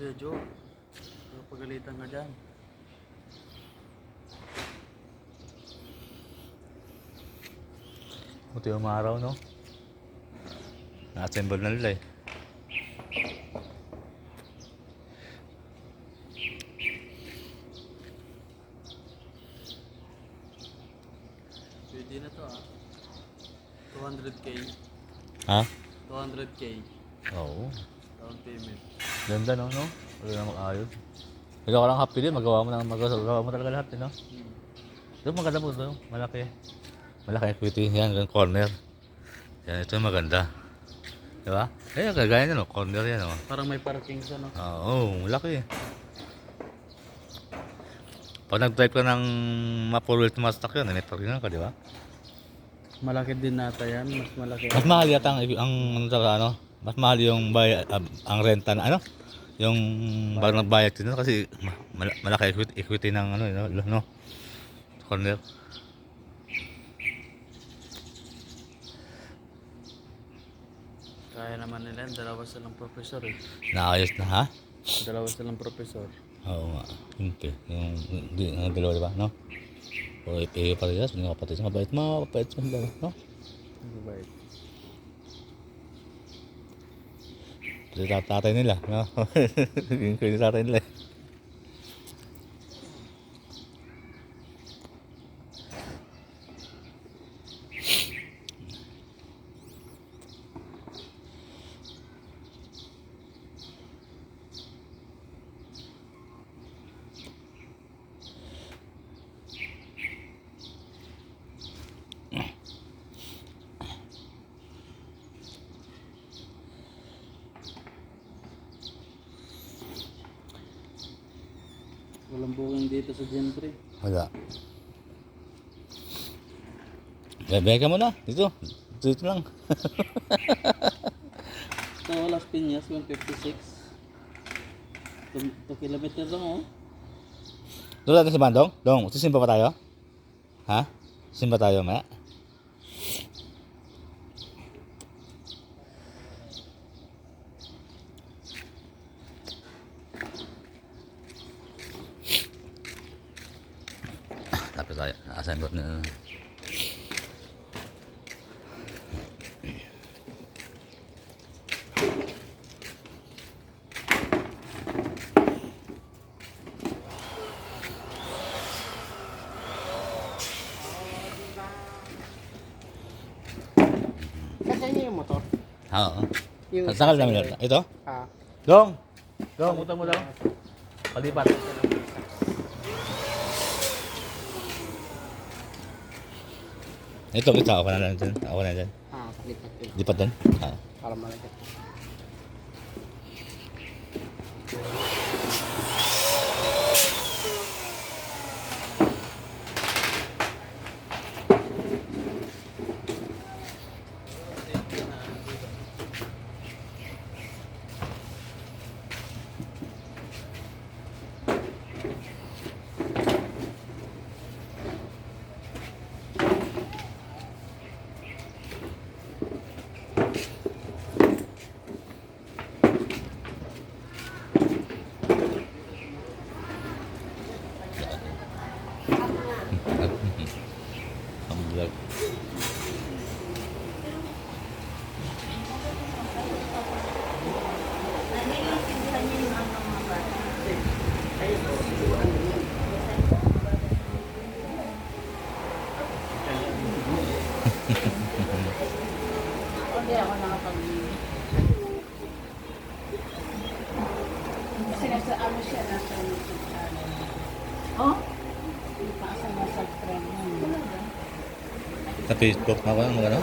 Kuya Joe, pagalitan ka dyan. Buti umaraw, no? Na-assemble na nila eh. Pwede na to 200k. Ha? 200k. Oo. Down payment. Ganda, no? Wala na mag-ayos. Ikaw ka lang happy din, magawa mo talaga lahat, no? Ito maganda po ito, malaki. Malaki equity yan, yung corner. Yan, ito yung maganda. Diba? Eh, kagaya nyo, no? Corner yan, no? Parang may parking sa no? Oo, malaki. Pag nag-drive ka ng ma-4-wheel to Mazda yun, may parking ka, di ba? Malaki din nata yan, mas malaki. Mas mahal yata mas mahal yung ang renta na yung bago nagbayad din kasi malaki equity ng no, corner. Kaya naman nila yan, dalawa silang professor eh. Naayos na, ha? Dalawa silang professor. Oo nga. Yung dalawa, diba, no? O ipiyo pa rin yan, yung kapatid. Mabait mo sila, no? Mabait. Ito yung tatay nila, no? Yung tatay nila. Walang booking dito sa Gentry. Wala. Beka mo na, dito lang. Ito, Las Piñas, 156. 2 kilometer lang oh. Doon natin si Bandong? Dong, sisimba pa tayo? Ha? Simba tayo, maya? Tapos tayo, nakasan ko na. Kasi niya yung motor. Oo. Yung Sakal namin lang. Ito? Ah, Dong! Dong, utang mo daw. Palipat. Ito, kita. Ako na lang dyan. lipat yun. Lipat din? Oo. Para malagay. Ang vlog. Hindi ako nakapag-ibig. Kasi nasa ano siya, nasa YouTube channel. Oh? Paasa nasa friend mo. Sa Facebook ako ng ano?